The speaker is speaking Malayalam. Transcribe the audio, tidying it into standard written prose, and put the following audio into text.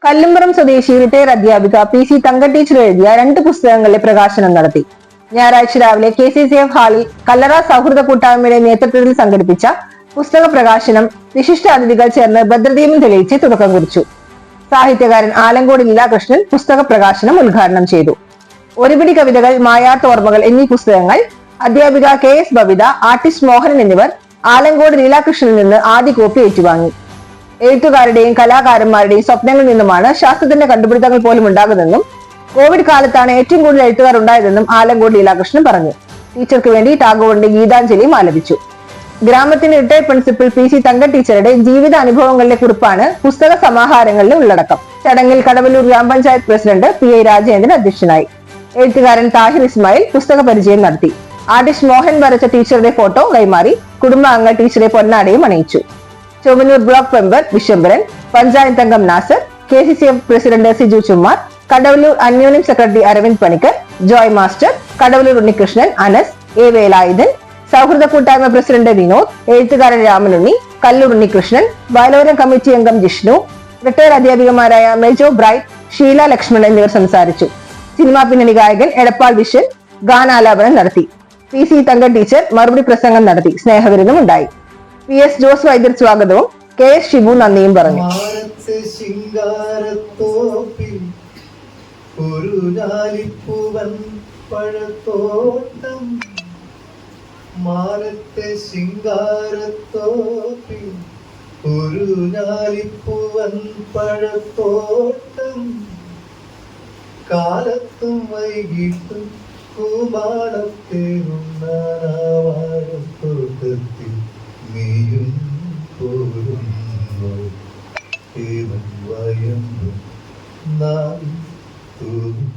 കല്ലുംപുറം സ്വദേശി റിട്ടയർ അധ്യാപിക PC തങ്ക ടീച്ചർ എഴുതിയ 2 പുസ്തകങ്ങളിലെ പ്രകാശനം നടത്തി. ഞായറാഴ്ച രാവിലെ KCCF ഹാളിൽ കല്ലറ സൗഹൃദ കൂട്ടായ്മയുടെ നേതൃത്വത്തിൽ സംഘടിപ്പിച്ച പുസ്തക പ്രകാശനം വിശിഷ്ട അതിഥികൾ ചേർന്ന് ഭദ്രദീപം തെളിയിച്ച് തുടക്കം കുറിച്ചു. സാഹിത്യകാരൻ ആലങ്കോട് ലീലാകൃഷ്ണൻ പുസ്തക പ്രകാശനം ഉദ്ഘാടനം ചെയ്തു. ഒരുപിടി കവിതകൾ, മായാത്ത ഓർമ്മകൾ എന്നീ പുസ്തകങ്ങൾ അധ്യാപിക KS ബബിത, ആർട്ടിസ്റ്റ് മോഹനൻ എന്നിവർ ആലങ്കോട് ലീലാകൃഷ്ണനിൽ നിന്ന് ആദ്യ കോപ്പി ഏറ്റുവാങ്ങി. എഴുത്തുകാരുടെയും കലാകാരന്മാരുടെയും സ്വപ്നങ്ങളിൽ നിന്നുമാണ് ശാസ്ത്രത്തിന്റെ കണ്ടുപിടുത്തങ്ങൾ പോലും ഉണ്ടാകുന്നതെന്നും കോവിഡ് കാലത്താണ് ഏറ്റവും കൂടുതൽ എഴുത്തുകാർ ഉണ്ടായതെന്നും ആലങ്കോട് ലീലാകൃഷ്ണൻ പറഞ്ഞു. ടീച്ചർക്ക് വേണ്ടി ടാഗോറിന്റെ ഗീതാഞ്ജലിയും ആലപിച്ചു. ഗ്രാമത്തിന്റെ റിട്ടയർഡ് പ്രിൻസിപ്പൽ PC തങ്ക ടീച്ചറുടെ ജീവിത അനുഭവങ്ങളിലെ കുറിപ്പാണ് പുസ്തക സമാഹാരങ്ങളിലെ ഉള്ളടക്കം. ചടങ്ങിൽ കടവല്ലൂർ ഗ്രാമപഞ്ചായത്ത് പ്രസിഡന്റ് PI രാജേന്ദ്രൻ അധ്യക്ഷനായി. എഴുത്തുകാരൻ താഹിർ ഇസ്മായിൽ പുസ്തക പരിചയം നടത്തി. ആർട്ടിസ്റ്റ് മോഹൻ വരച്ച ടീച്ചറുടെ ഫോട്ടോ കൈമാറി. കുടുംബാംഗങ്ങൾ ടീച്ചറെ പൊന്നാടയും അണിയിച്ചു. ചൊവ്വന്നൂർ ബ്ലോക്ക് മെമ്പർ വിശ്വംഭരൻ, പഞ്ചായത്ത് അംഗം നാസർ, KCCF പ്രസിഡന്റ് സിജു ചുമ്മാർ, കടവല്ലൂർ അന്യോന്യം സെക്രട്ടറി അരവിന്ദ് പണിക്കർ, ജോയ് മാസ്റ്റർ, കടവല്ലൂർ ഉണ്ണികൃഷ്ണൻ, അനസ്, വേലായുധൻ, സൗഹൃദ കൂട്ടായ്മ പ്രസിഡന്റ് വിനോദ്, എഴുത്തുകാരൻ രാമനുണ്ണി, കല്ലൂർ ഉണ്ണികൃഷ്ണൻ, വയലോരം കമ്മിറ്റി അംഗം ജിഷ്ണു, റിട്ടയർഡ് അധ്യാപികമാരായ മെജോ ബ്രൈറ്റ്, ഷീല ലക്ഷ്മൺ എന്നിവർ സംസാരിച്ചു. സിനിമാ പിന്നണി ഗായകൻ എടപ്പാൾ വിശ്വൻ ഗാനാലാപനം നടത്തി. PC തങ്ക ടീച്ചർ മറുപടി പ്രസംഗം നടത്തി. സ്നേഹവിരുന്നും ഉണ്ടായി. PS ജോസ് വൈദ്യർ സ്വാഗതവും KS ഷിബു നന്ദിയും പറഞ്ഞു. മാനത്തെ ശിങ്കാരത്തോപ്പിൽ ഒരു ഞാലിപ്പൂവൻ പഴത്തോട്ടം കാലത്തും വൈകിട്ടും കൂമാളത്തേറുന്നോട്ടത്തിൽ നീയും പോരുന്നു ഏവൻ വയമ്പും നാം തോന്നും